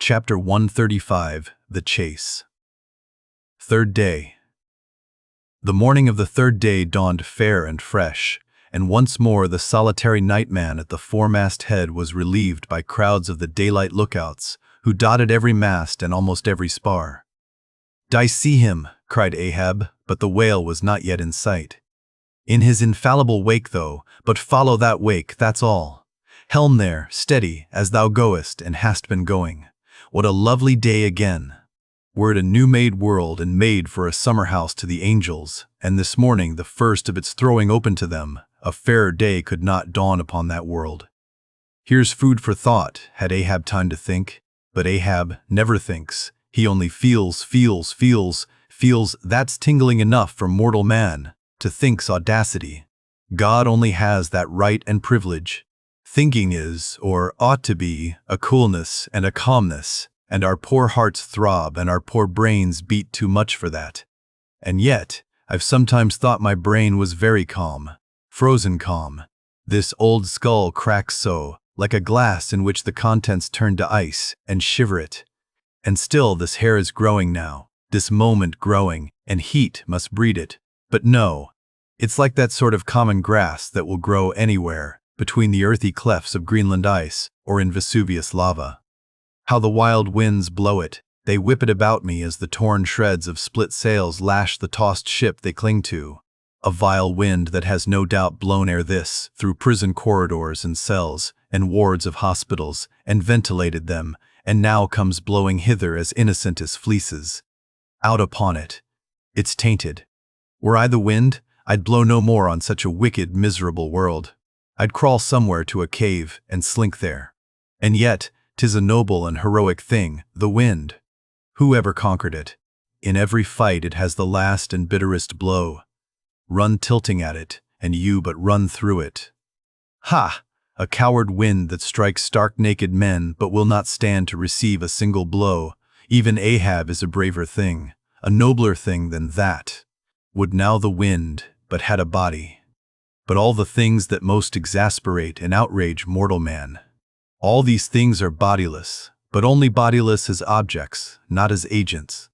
Chapter 135, The Chase. Third Day. The morning of the third day dawned fair and fresh, and once more the solitary nightman at the foremast head was relieved by crowds of the daylight lookouts, who dotted every mast and almost every spar. "I see him," cried Ahab, but the whale was not yet in sight. "In his infallible wake, though, but follow that wake, that's all. Helm there, steady, as thou goest and hast been going. What a lovely day again! Were it a new-made world and made for a summer house to the angels, and this morning the first of its throwing open to them, a fairer day could not dawn upon that world." Here's food for thought, had Ahab time to think. But Ahab never thinks. He only feels. That's tingling enough for mortal man. To think's audacity. God only has that right and privilege. Thinking is, or ought to be, a coolness and a calmness, and our poor hearts throb and our poor brains beat too much for that. And yet, I've sometimes thought my brain was very calm, frozen calm. This old skull cracks so, like a glass in which the contents turn to ice, and shiver it. And still this hair is growing now, this moment growing, and heat must breed it. But no, it's like that sort of common grass that will grow anywhere, between the earthy clefts of Greenland ice or in Vesuvius lava. How the wild winds blow it, they whip it about me as the torn shreds of split sails lash the tossed ship they cling to. A vile wind that has no doubt blown ere this through prison corridors and cells and wards of hospitals and ventilated them, and now comes blowing hither as innocent as fleeces. Out upon it. It's tainted. Were I the wind, I'd blow no more on such a wicked, miserable world. I'd crawl somewhere to a cave and slink there. And yet, 'tis a noble and heroic thing, the wind. Who ever conquered it? In every fight it has the last and bitterest blow. Run tilting at it, and you but run through it. Ha! A coward wind that strikes stark naked men but will not stand to receive a single blow. Even Ahab is a braver thing, a nobler thing than that. Would now the wind but had a body. But all the things that most exasperate and outrage mortal man, all these things are bodiless, but only bodiless as objects, not as agents.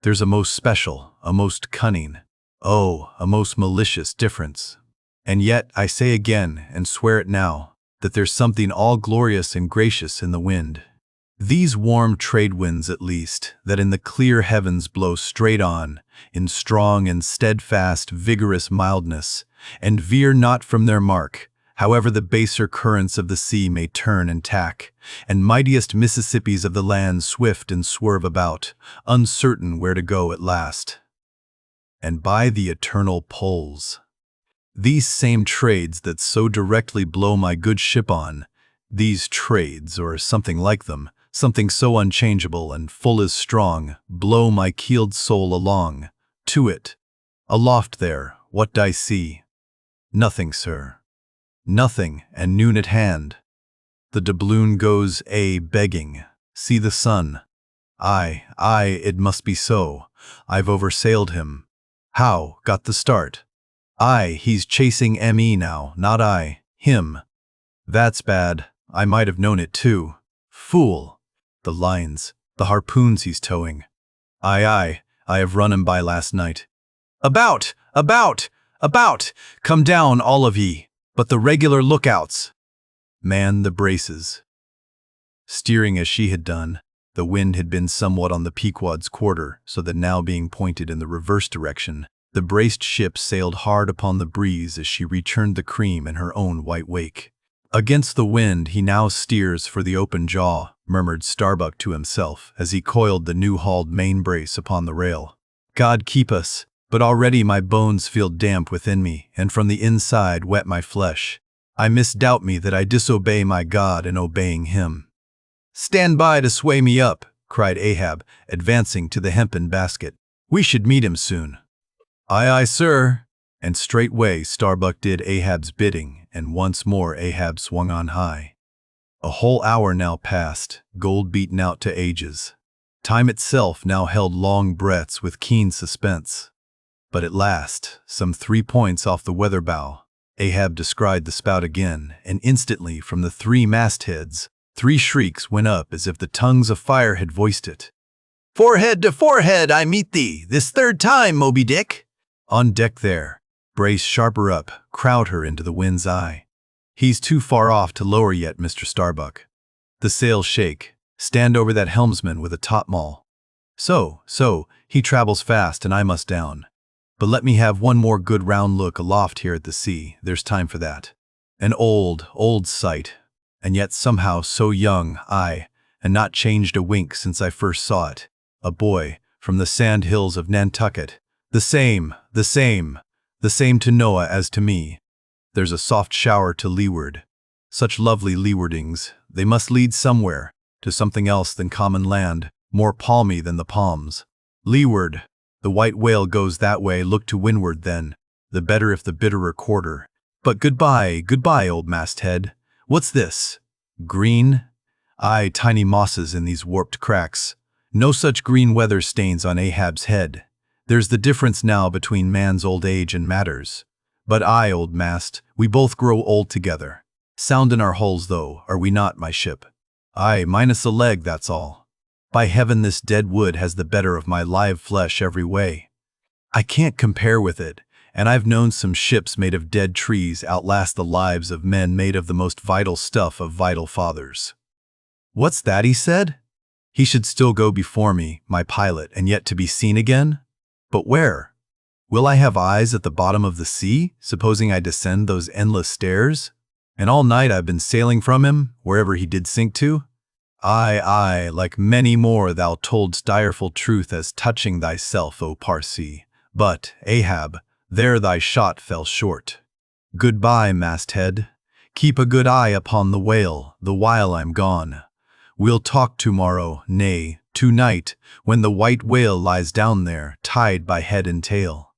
There's a most special, a most cunning, oh, a most malicious difference. And yet, I say again, and swear it now, that there's something all glorious and gracious in the wind. These warm trade winds, at least, that in the clear heavens blow straight on, in strong and steadfast, vigorous mildness, and veer not from their mark, however the baser currents of the sea may turn and tack, and mightiest Mississippis of the land swift and swerve about, uncertain where to go at last. And by the eternal poles, these same trades that so directly blow my good ship on, these trades, or something like them, something so unchangeable and full as strong, blow my keeled soul along, to it. Aloft there, what I see? Nothing, sir. Nothing, and noon at hand. The doubloon goes begging. See the sun. Aye, it must be so. I've oversailed him. How, got the start? Aye, he's chasing me now, not I, him. That's bad, I might have known it too. Fool. The lines, the harpoons he's towing. Aye, I have run him by last night. About! Come down, all of ye, but the regular lookouts. Man the braces. Steering as she had done, the wind had been somewhat on the Pequod's quarter, so that now being pointed in the reverse direction, the braced ship sailed hard upon the breeze as she returned the cream in her own white wake. Against the wind he now steers for the open jaw, murmured Starbuck to himself as he coiled the new-hauled main brace upon the rail. God keep us, but already my bones feel damp within me, and from the inside wet my flesh. I misdoubt me that I disobey my God in obeying him. Stand by to sway me up, cried Ahab, advancing to the hempen basket. We should meet him soon. Aye, sir. And straightway Starbuck did Ahab's bidding, and once more Ahab swung on high. A whole hour now passed, gold beaten out to ages. Time itself now held long breaths with keen suspense. But at last, some 3 points off the weather bow, Ahab descried the spout again, and instantly from the 3 mastheads, 3 shrieks went up as if the tongues of fire had voiced it. "Forehead to forehead I meet thee, this third time, Moby Dick!" On deck there, brace sharper up, crowd her into the wind's eye. He's too far off to lower yet, Mr. Starbuck. The sails shake. Stand over that helmsman with a topmaul. So, he travels fast and I must down. But let me have one more good round look aloft here at the sea, there's time for that. An old sight, and yet somehow so young, aye, and not changed a wink since I first saw it. A boy, from the sand hills of Nantucket. The same to Noah as to me. There's a soft shower to leeward. Such lovely leewardings, they must lead somewhere, to something else than common land, more palmy than the palms. Leeward, the white whale goes that way, look to windward then, the better if the bitterer quarter. But goodbye, old masthead. What's this? Green? Aye, tiny mosses in these warped cracks. No such green weather stains on Ahab's head. There's the difference now between man's old age and matters. But aye, old mast, we both grow old together. Sound in our hulls, though, are we not, my ship? Aye, minus a leg, that's all. By heaven, this dead wood has the better of my live flesh every way. I can't compare with it, and I've known some ships made of dead trees outlast the lives of men made of the most vital stuff of vital fathers. What's that, he said? He should still go before me, my pilot, and yet to be seen again? But where? Will I have eyes at the bottom of the sea, supposing I descend those endless stairs? And all night I've been sailing from him, wherever he did sink to? Aye, like many more thou toldst direful truth as touching thyself, O Parsee. But, Ahab, there thy shot fell short. Goodbye, masthead. Keep a good eye upon the whale, the while I'm gone. We'll talk tomorrow, nay, tonight, when the white whale lies down there, tied by head and tail.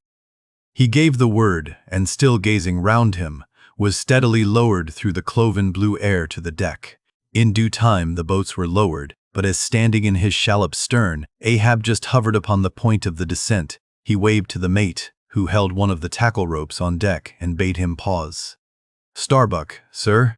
He gave the word, and still gazing round him, was steadily lowered through the cloven blue air to the deck. In due time the boats were lowered, but as standing in his shallop's stern, Ahab just hovered upon the point of the descent, he waved to the mate, who held one of the tackle ropes on deck, and bade him pause. "Starbuck, sir?"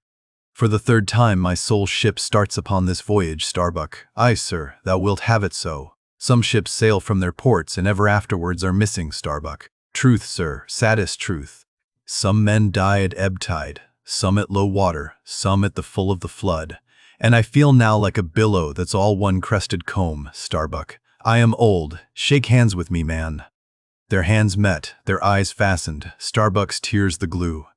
"For the third time my soul ship starts upon this voyage, Starbuck." "Aye, sir, thou wilt have it so. Some ships sail from their ports and ever afterwards are missing, Starbuck." "Truth, sir, saddest truth. Some men die at ebb tide, some at low water, some at the full of the flood. And I feel now like a billow that's all one crested comb, Starbuck. I am old. Shake hands with me, man." Their hands met, their eyes fastened, Starbuck's tears the glue.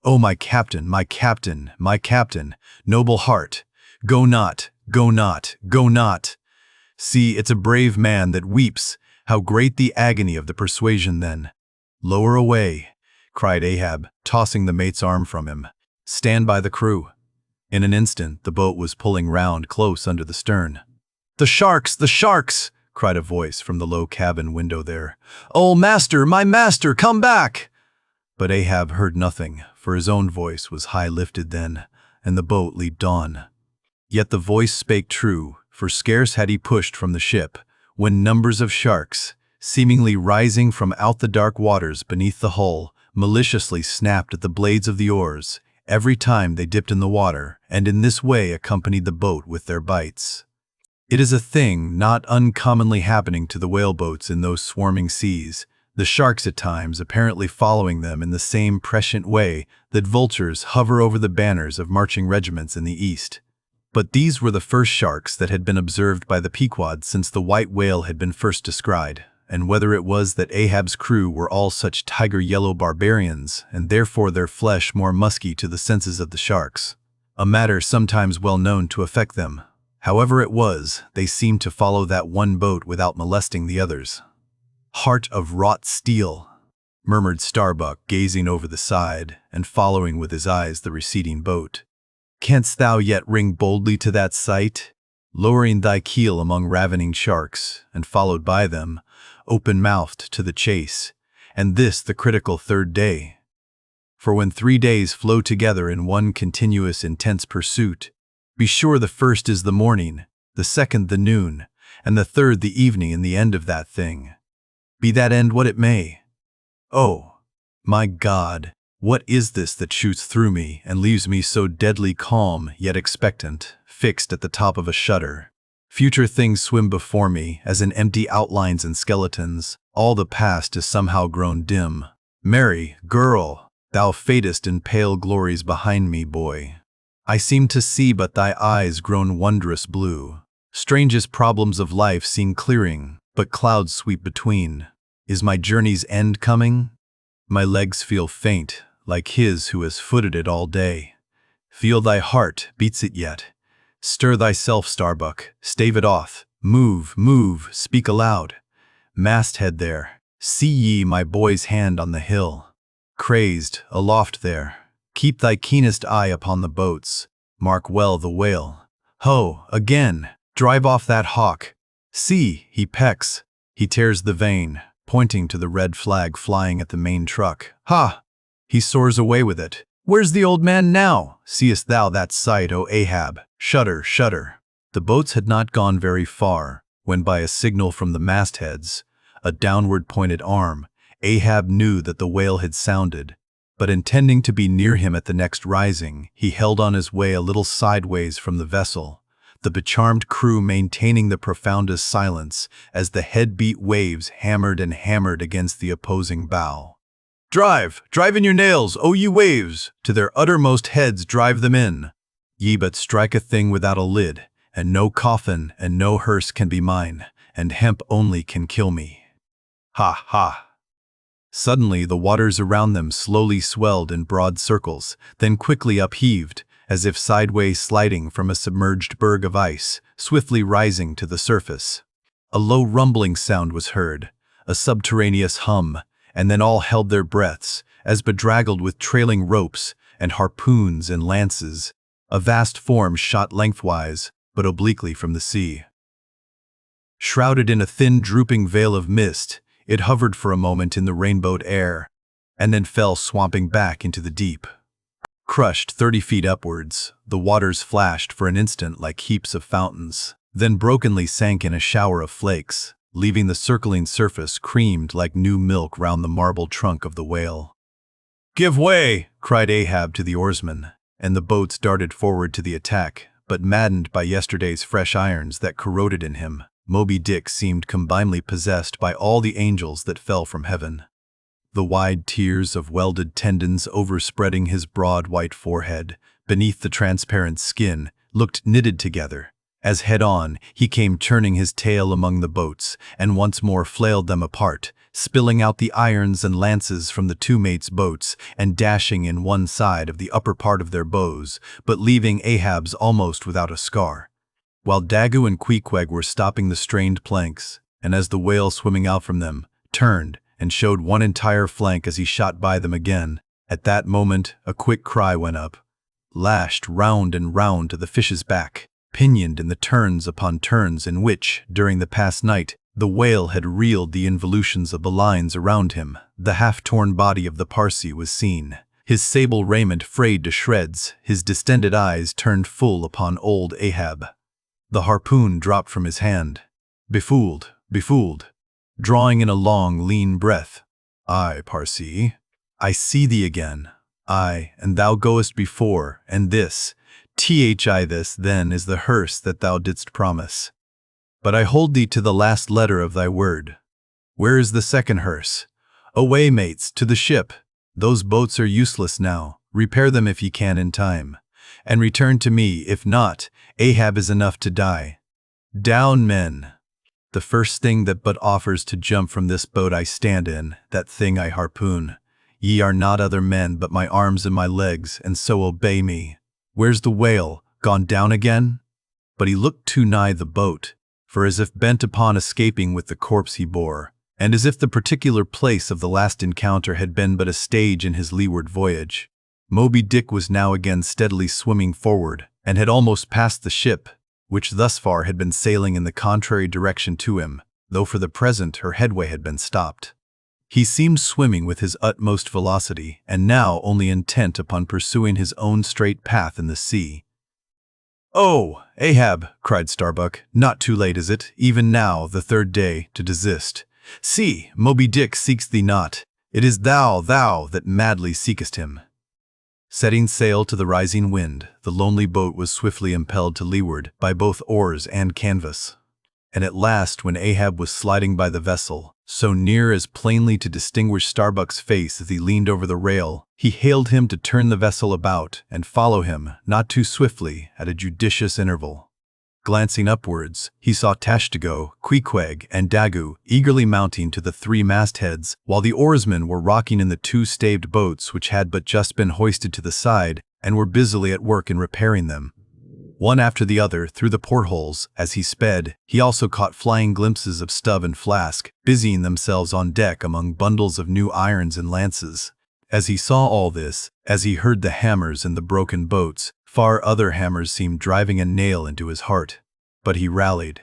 "Oh, my captain, my captain, my captain, noble heart, go not, go not, go not. See, it's a brave man that weeps, how great the agony of the persuasion then." "Lower away," cried Ahab, tossing the mate's arm from him. "Stand by the crew." In an instant the boat was pulling round close under the stern. "The sharks, the sharks!" cried a voice from the low cabin window there. "Oh, master, my master, come back!" But Ahab heard nothing, for his own voice was high lifted then, and the boat leaped on. Yet the voice spake true, for scarce had he pushed from the ship, when numbers of sharks, seemingly rising from out the dark waters beneath the hull, maliciously snapped at the blades of the oars, every time they dipped in the water, and in this way accompanied the boat with their bites. It is a thing not uncommonly happening to the whaleboats in those swarming seas, the sharks at times apparently following them in the same prescient way that vultures hover over the banners of marching regiments in the east. But these were the first sharks that had been observed by the Pequods since the white whale had been first descried, and whether it was that Ahab's crew were all such tiger-yellow barbarians, and therefore their flesh more musky to the senses of the sharks, a matter sometimes well known to affect them. However it was, they seemed to follow that one boat without molesting the others. "Heart of wrought steel," murmured Starbuck, gazing over the side and following with his eyes the receding boat. "Canst thou yet ring boldly to that sight, lowering thy keel among ravening sharks, and followed by them, open-mouthed to the chase, and this the critical third day? For when 3 days flow together in one continuous intense pursuit, be sure the first is the morning, the second the noon, and the third the evening and the end of that thing. Be that end what it may. Oh, my God, what is this that shoots through me and leaves me so deadly calm yet expectant, fixed at the top of a shutter. Future things swim before me, as in empty outlines and skeletons. All the past is somehow grown dim. Mary, girl, thou fadest in pale glories behind me, boy. I seem to see but thy eyes grown wondrous blue. Strangest problems of life seem clearing, but clouds sweep between. Is my journey's end coming? My legs feel faint, like his who has footed it all day. Feel thy heart, beats it yet? Stir thyself, Starbuck, stave it off. Move, move, speak aloud. Masthead there, see ye my boy's hand on the hill. Crazed, aloft there, keep thy keenest eye upon the boats. Mark well the whale. Ho, again, drive off that hawk. See, he pecks, he tears the vane, pointing to the red flag flying at the main truck. Ha! He soars away with it. Where's the old man now? Seest thou that sight, O Ahab? Shudder, shudder. The boats had not gone very far, when by a signal from the mastheads, a downward-pointed arm, Ahab knew that the whale had sounded, but intending to be near him at the next rising, he held on his way a little sideways from the vessel, the becharmed crew maintaining the profoundest silence as the head-beat waves hammered and hammered against the opposing bow. Drive, drive in your nails, O ye waves! To their uttermost heads drive them in. Ye but strike a thing without a lid, and no coffin and no hearse can be mine, and hemp only can kill me. Ha, ha! Suddenly the waters around them slowly swelled in broad circles, then quickly upheaved, as if sideways sliding from a submerged berg of ice, swiftly rising to the surface. A low rumbling sound was heard, a subterraneous hum, and then all held their breaths, as bedraggled with trailing ropes and harpoons and lances, a vast form shot lengthwise, but obliquely from the sea. Shrouded in a thin drooping veil of mist, it hovered for a moment in the rainbowed air, and then fell swamping back into the deep. Crushed 30 feet upwards, the waters flashed for an instant like heaps of fountains, then brokenly sank in a shower of flakes, leaving the circling surface creamed like new milk round the marble trunk of the whale. "Give way!" cried Ahab to the oarsmen, and the boats darted forward to the attack, but maddened by yesterday's fresh irons that corroded in him, Moby Dick seemed combinedly possessed by all the angels that fell from heaven. The wide tiers of welded tendons overspreading his broad white forehead, beneath the transparent skin, looked knitted together, as head-on he came churning his tail among the boats, and once more flailed them apart, spilling out the irons and lances from the two mates' boats, and dashing in one side of the upper part of their bows, but leaving Ahab's almost without a scar. While Daggoo and Queequeg were stopping the strained planks, and as the whale swimming out from them, turned and showed one entire flank as he shot by them again, at that moment a quick cry went up, lashed round and round to the fish's back, pinioned in the turns upon turns in which, during the past night, the whale had reeled the involutions of the lines around him. The half-torn body of the Parsee was seen, his sable raiment frayed to shreds, his distended eyes turned full upon old Ahab. The harpoon dropped from his hand. Befooled, befooled, drawing in a long, lean breath. "Aye, Parsee, I see thee again. Aye, and thou goest before, and this, this then is the hearse that thou didst promise. But I hold thee to the last letter of thy word. Where is the second hearse? Away, mates, to the ship. Those boats are useless now. Repair them if ye can in time. And return to me, if not, Ahab is enough to die. Down, men! The first thing that but offers to jump from this boat I stand in, that thing I harpoon. Ye are not other men but my arms and my legs, and so obey me. Where's the whale? Gone down again?" But he looked too nigh the boat, for as if bent upon escaping with the corpse he bore, and as if the particular place of the last encounter had been but a stage in his leeward voyage, Moby Dick was now again steadily swimming forward, and had almost passed the ship, which thus far had been sailing in the contrary direction to him, though for the present her headway had been stopped. He seemed swimming with his utmost velocity, and now only intent upon pursuing his own straight path in the sea. "Oh, Ahab," cried Starbuck, "not too late is it, even now, the third day, to desist. See, Moby Dick seeks thee not. It is thou that madly seekest him." Setting sail to the rising wind, the lonely boat was swiftly impelled to leeward by both oars and canvas. And at last, when Ahab was sliding by the vessel, so near as plainly to distinguish Starbuck's face as he leaned over the rail, he hailed him to turn the vessel about and follow him, not too swiftly, at a judicious interval. Glancing upwards, he saw Tashtigo, Queequeg, and Dagu eagerly mounting to the 3 mastheads, while the oarsmen were rocking in the 2 staved boats which had but just been hoisted to the side and were busily at work in repairing them. One after the other, through the portholes, as he sped, he also caught flying glimpses of Stubb and Flask, busying themselves on deck among bundles of new irons and lances. As he saw all this, as he heard the hammers in the broken boats, far other hammers seemed driving a nail into his heart. But he rallied.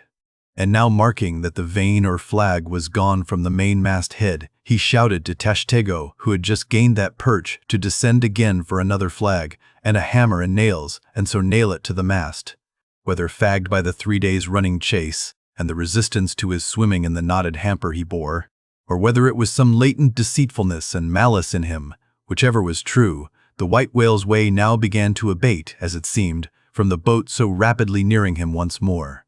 And now, marking that the vane or flag was gone from the mainmast head, he shouted to Tashtego, who had just gained that perch, to descend again for another flag, and a hammer and nails, and so nail it to the mast. Whether fagged by the 3 days' running chase, and the resistance to his swimming in the knotted hamper he bore, or whether it was some latent deceitfulness and malice in him, whichever was true, the white whale's way now began to abate, as it seemed, from the boat so rapidly nearing him once more.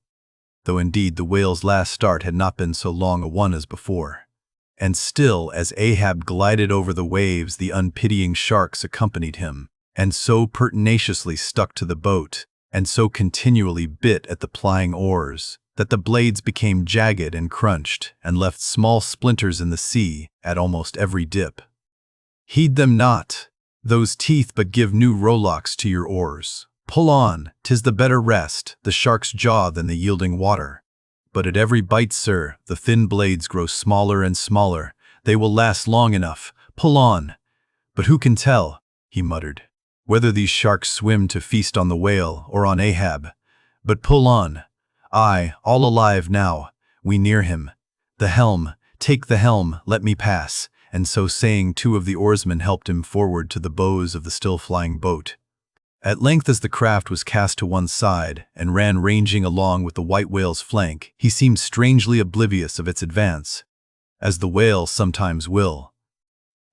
Though indeed the whale's last start had not been so long a one as before. And still, as Ahab glided over the waves, the unpitying sharks accompanied him, and so pertinaciously stuck to the boat, and so continually bit at the plying oars, that the blades became jagged and crunched, and left small splinters in the sea at almost every dip. Heed them not, those teeth, but give new rowlocks to your oars. Pull on, 'tis the better rest, the shark's jaw than the yielding water. But at every bite, sir, the thin blades grow smaller and smaller. They will last long enough. Pull on. But who can tell, he muttered, whether these sharks swim to feast on the whale or on Ahab. But pull on. Aye, all alive now. We near him. The helm, take the helm, let me pass. And so saying, 2 of the oarsmen helped him forward to the bows of the still-flying boat. At length, as the craft was cast to one side and ran ranging along with the white whale's flank, he seemed strangely oblivious of its advance, as the whale sometimes will.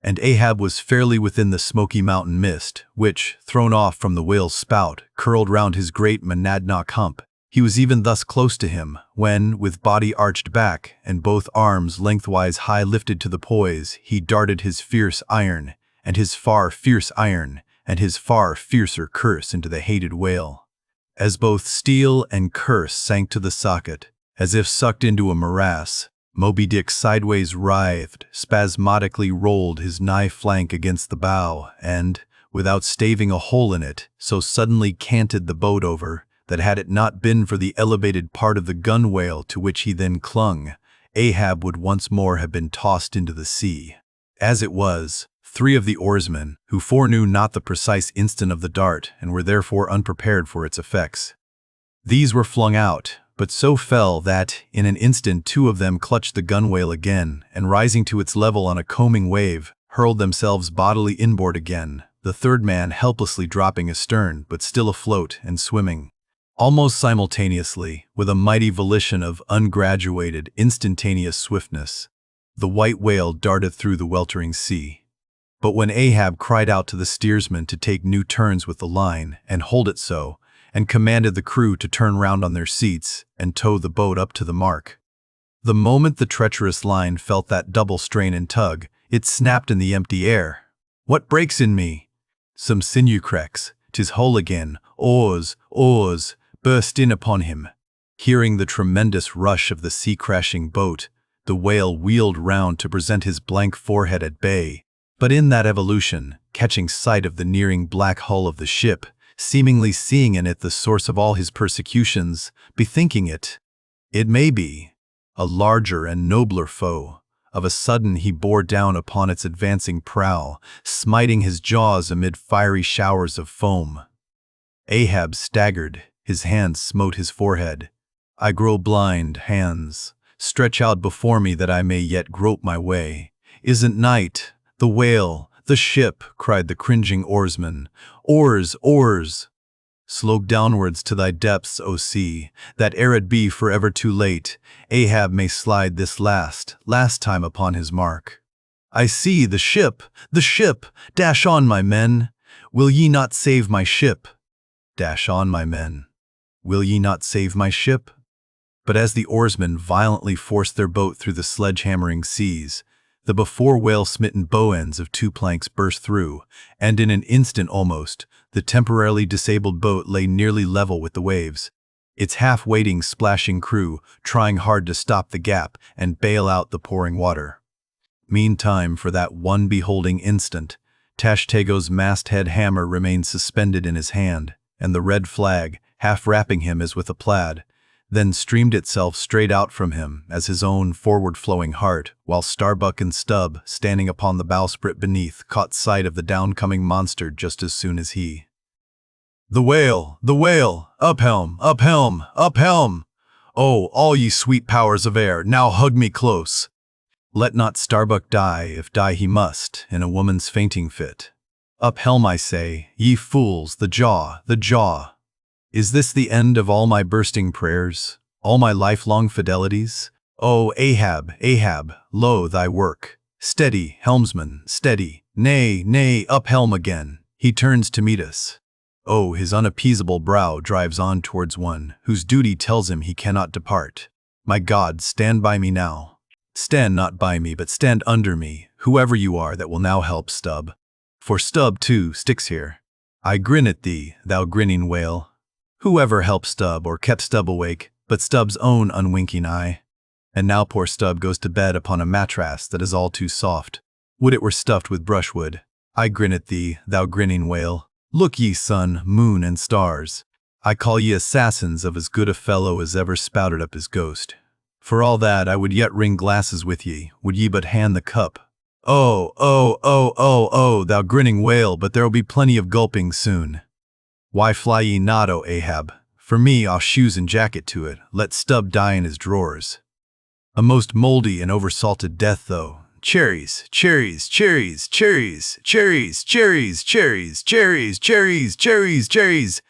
And Ahab was fairly within the smoky mountain mist, which, thrown off from the whale's spout, curled round his great Monadnock hump. He was even thus close to him, when, with body arched back and both arms lengthwise high lifted to the poise, he darted his fierce iron, and his far fierce iron, and his far fiercer curse into the hated whale. As both steel and curse sank to the socket, as if sucked into a morass, Moby Dick sideways writhed, spasmodically rolled his nigh flank against the bow, and, without staving a hole in it, so suddenly canted the boat over, that had it not been for the elevated part of the gunwale to which he then clung, Ahab would once more have been tossed into the sea. As it was, 3 of the oarsmen, who foreknew not the precise instant of the dart and were therefore unprepared for its effects. These were flung out, but so fell that, in an instant, 2 of them clutched the gunwale again, and rising to its level on a combing wave, hurled themselves bodily inboard again, the 3rd man helplessly dropping astern, but still afloat and swimming. Almost simultaneously, with a mighty volition of ungraduated, instantaneous swiftness, the white whale darted through the weltering sea. But when Ahab cried out to the steersman to take new turns with the line, and hold it so, and commanded the crew to turn round on their seats and tow the boat up to the mark, the moment the treacherous line felt that double strain and tug, it snapped in the empty air. What breaks in me? Some sinew cracks, 'tis whole again, oars, burst in upon him. Hearing the tremendous rush of the sea-crashing boat, the whale wheeled round to present his blank forehead at bay. But in that evolution, catching sight of the nearing black hull of the ship, seemingly seeing in it the source of all his persecutions, bethinking it, it may be, a larger and nobler foe, of a sudden he bore down upon its advancing prow, smiting his jaws amid fiery showers of foam. Ahab staggered, his hands smote his forehead. I grow blind, hands, stretch out before me that I may yet grope my way. Isn't night? The whale, the ship, cried the cringing oarsman. Oars, oars! Slope downwards to thy depths, O sea, that ere it be forever too late, Ahab may slide this last time upon his mark. I see the ship, dash on, my men! Will ye not save my ship? Dash on, my men. Will ye not save my ship? But as the oarsmen violently forced their boat through the sledge-hammering seas, the before whale-smitten bow ends of 2 planks burst through, and in an instant almost, the temporarily disabled boat lay nearly level with the waves, its half-waiting, splashing crew trying hard to stop the gap and bail out the pouring water. Meantime, for that one beholding instant, Tashtego's masthead hammer remained suspended in his hand, and the red flag, half wrapping him as with a plaid, then streamed itself straight out from him as his own forward-flowing heart, while Starbuck and Stubb, standing upon the bowsprit beneath, caught sight of the downcoming monster just as soon as he. "The whale! The whale! Up helm! Up helm! Up helm! Oh, all ye sweet powers of air, now hug me close! Let not Starbuck die, if die he must, in a woman's fainting fit. Up helm, I say, ye fools, the jaw, the jaw! Is this the end of all my bursting prayers, all my lifelong fidelities? Oh, Ahab, Ahab, lo thy work! Steady, helmsman, steady! Nay, nay, up helm again! He turns to meet us. Oh, his unappeasable brow drives on towards one whose duty tells him he cannot depart. My God, stand by me now. Stand not by me, but stand under me, whoever you are that will now help Stubb. For Stubb, too, sticks here. I grin at thee, thou grinning whale. Whoever helped Stubb or kept Stubb awake, but Stubb's own unwinking eye? And now poor Stubb goes to bed upon a mattress that is all too soft. Would it were stuffed with brushwood. I grin at thee, thou grinning whale. Look ye, sun, moon, and stars. I call ye assassins of as good a fellow as ever spouted up his ghost. For all that, I would yet ring glasses with ye, would ye but hand the cup. Oh, oh, oh, oh, oh, thou grinning whale, but there'll be plenty of gulping soon. Why fly ye not, O Ahab? For me, I'll shoes and jacket to it, let Stubb die in his drawers. A most mouldy and oversalted death, though. Cherries, cherries, cherries, cherries, cherries, cherries, cherries, cherries, cherries, cherries, cherries.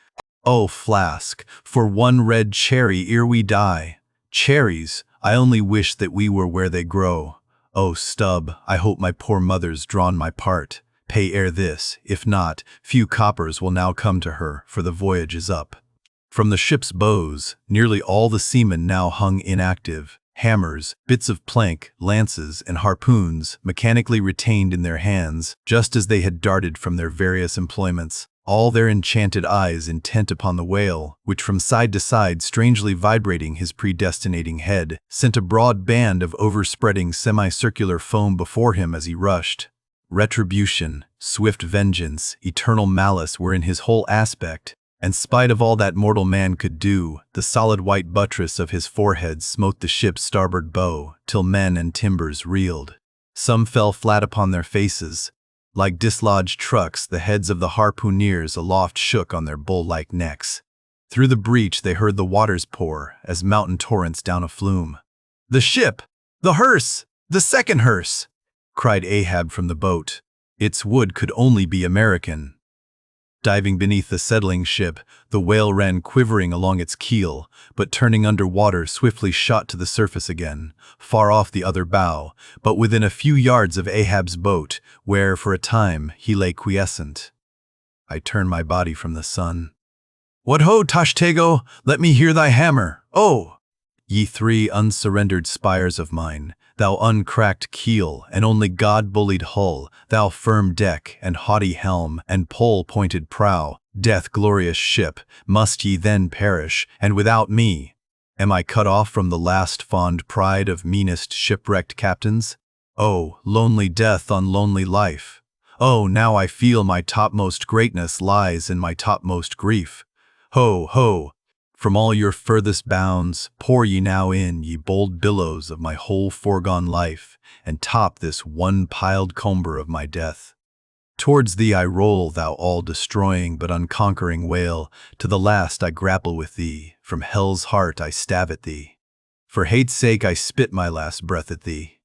Oh, flask, for one red cherry ere we die. Cherries, I only wish that we were where they grow. Oh, Stubb, I hope my poor mother's drawn my part. Pay ere this, if not, few coppers will now come to her, for the voyage is up. From the ship's bows, nearly all the seamen now hung inactive. Hammers, bits of plank, lances, and harpoons mechanically retained in their hands, just as they had darted from their various employments, all their enchanted eyes intent upon the whale, which from side to side, strangely vibrating his predestinating head, sent a broad band of overspreading semicircular foam before him as he rushed. Retribution, swift vengeance, eternal malice were in his whole aspect, and spite of all that mortal man could do, the solid white buttress of his forehead smote the ship's starboard bow, till men and timbers reeled. Some fell flat upon their faces. Like dislodged trucks, the heads of the harpooneers aloft shook on their bull-like necks. Through the breach they heard the waters pour, as mountain torrents down a flume. "The ship! The hearse! The second hearse!" cried Ahab from the boat. Its wood could only be American. Diving beneath the settling ship, the whale ran quivering along its keel, but turning under water swiftly shot to the surface again, far off the other bow, but within a few yards of Ahab's boat, where, for a time, he lay quiescent. I turned my body from the sun. "What ho, Tashtego! Let me hear thy hammer! Oh! Ye 3 unsurrendered spires of mine, thou uncracked keel and only God-bullied hull, thou firm deck and haughty helm and pole-pointed prow, death-glorious ship, must ye then perish, and without me? Am I cut off from the last fond pride of meanest shipwrecked captains? Oh, lonely death on lonely life! Oh, now I feel my topmost greatness lies in my topmost grief. Ho, ho! From all your furthest bounds, pour ye now in, ye bold billows of my whole foregone life, and top this one piled comber of my death. Towards thee I roll, thou all-destroying but unconquering whale, to the last I grapple with thee, from hell's heart I stab at thee. For hate's sake I spit my last breath at thee.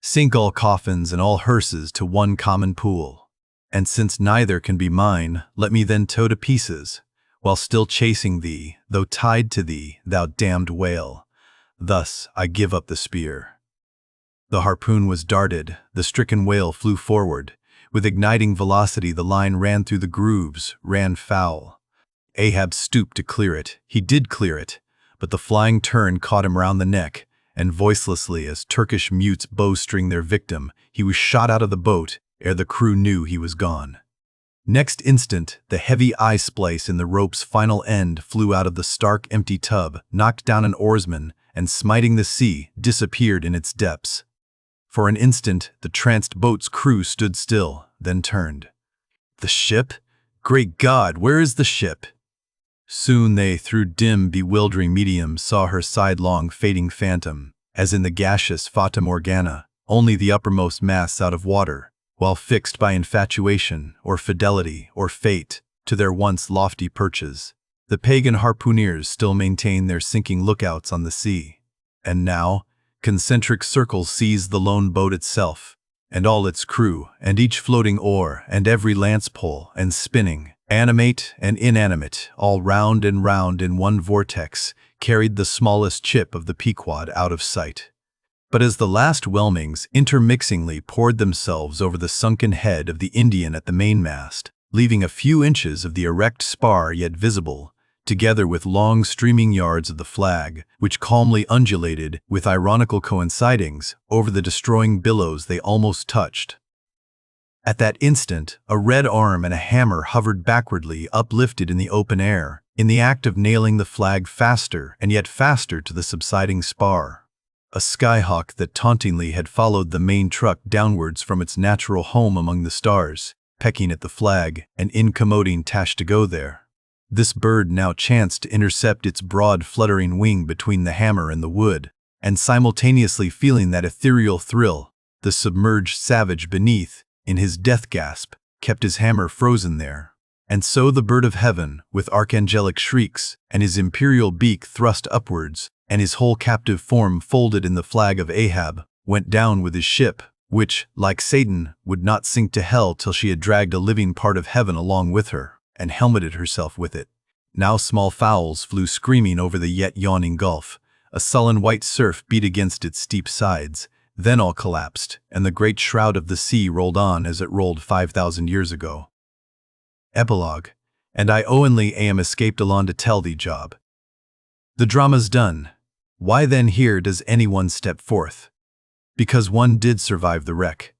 Sink all coffins and all hearses to one common pool, and since neither can be mine, let me then tow to pieces, while still chasing thee, though tied to thee, thou damned whale. Thus I give up the spear." The harpoon was darted, the stricken whale flew forward. With igniting velocity, the line ran through the grooves, ran foul. Ahab stooped to clear it. He did clear it, but the flying turn caught him round the neck, and voicelessly, as Turkish mutes bowstring their victim, he was shot out of the boat ere the crew knew he was gone. Next instant, the heavy eye-splice in the rope's final end flew out of the stark, empty tub, knocked down an oarsman, and smiting the sea, disappeared in its depths. For an instant, the tranced boat's crew stood still, then turned. The ship? Great God, where is the ship? Soon they, through dim, bewildering medium, saw her sidelong, fading phantom, as in the gaseous Fata Morgana, only the uppermost masts out of water, while fixed by infatuation, or fidelity, or fate, to their once lofty perches. The pagan harpooneers still maintain their sinking lookouts on the sea. And now, concentric circles seize the lone boat itself, and all its crew, and each floating oar, and every lance pole, and spinning, animate and inanimate, all round and round in one vortex, carried the smallest chip of the Pequod out of sight. But as the last whelmings intermixingly poured themselves over the sunken head of the Indian at the mainmast, leaving a few inches of the erect spar yet visible, together with long streaming yards of the flag, which calmly undulated, with ironical coincidings, over the destroying billows they almost touched. At that instant, a red arm and a hammer hovered backwardly uplifted in the open air, in the act of nailing the flag faster and yet faster to the subsiding spar. A skyhawk that tauntingly had followed the main truck downwards from its natural home among the stars, pecking at the flag and incommoding Tash to go there. This bird now chanced to intercept its broad fluttering wing between the hammer and the wood, and simultaneously feeling that ethereal thrill, the submerged savage beneath, in his death gasp, kept his hammer frozen there. And so the bird of heaven, with archangelic shrieks, and his imperial beak thrust upwards, and his whole captive form folded in the flag of Ahab, went down with his ship, which, like Satan, would not sink to hell till she had dragged a living part of heaven along with her, and helmeted herself with it. Now small fowls flew screaming over the yet yawning gulf. A sullen white surf beat against its steep sides. Then all collapsed, and the great shroud of the sea rolled on as it rolled 5,000 years ago. Epilogue. And I only am escaped along to tell thee, Job. The drama's done. Why then here does anyone step forth? Because one did survive the wreck.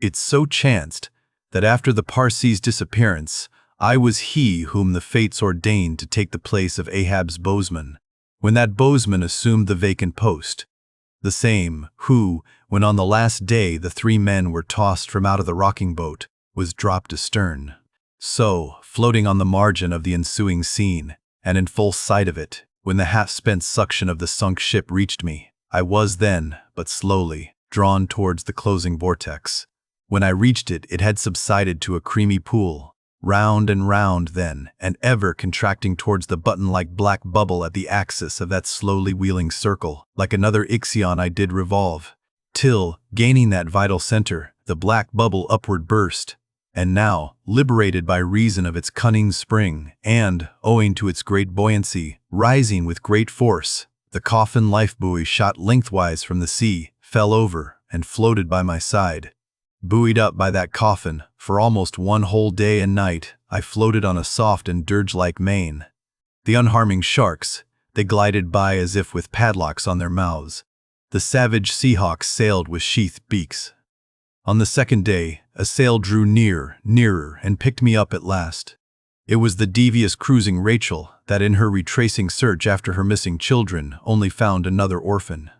It so chanced that after the Parsee's disappearance, I was he whom the fates ordained to take the place of Ahab's bowsman, when that bowsman assumed the vacant post. The same who, when on the last day the 3 men were tossed from out of the rocking boat, was dropped astern. So, floating on the margin of the ensuing scene, and in full sight of it, when the half-spent suction of the sunk ship reached me, I was then, but slowly, drawn towards the closing vortex. When I reached it, it had subsided to a creamy pool, round and round then, and ever contracting towards the button-like black bubble at the axis of that slowly wheeling circle, like another Ixion I did revolve, till, gaining that vital center, the black bubble upward burst, and now, liberated by reason of its cunning spring, and, owing to its great buoyancy, rising with great force, the coffin life-buoy shot lengthwise from the sea, fell over, and floated by my side. Buoyed up by that coffin, for almost one whole day and night, I floated on a soft and dirge-like main. The unharming sharks, they glided by as if with padlocks on their mouths. The savage seahawks sailed with sheathed beaks. On the second day, a sail drew nearer, and picked me up at last. It was the devious cruising Rachel that in her retracing search after her missing children only found another orphan.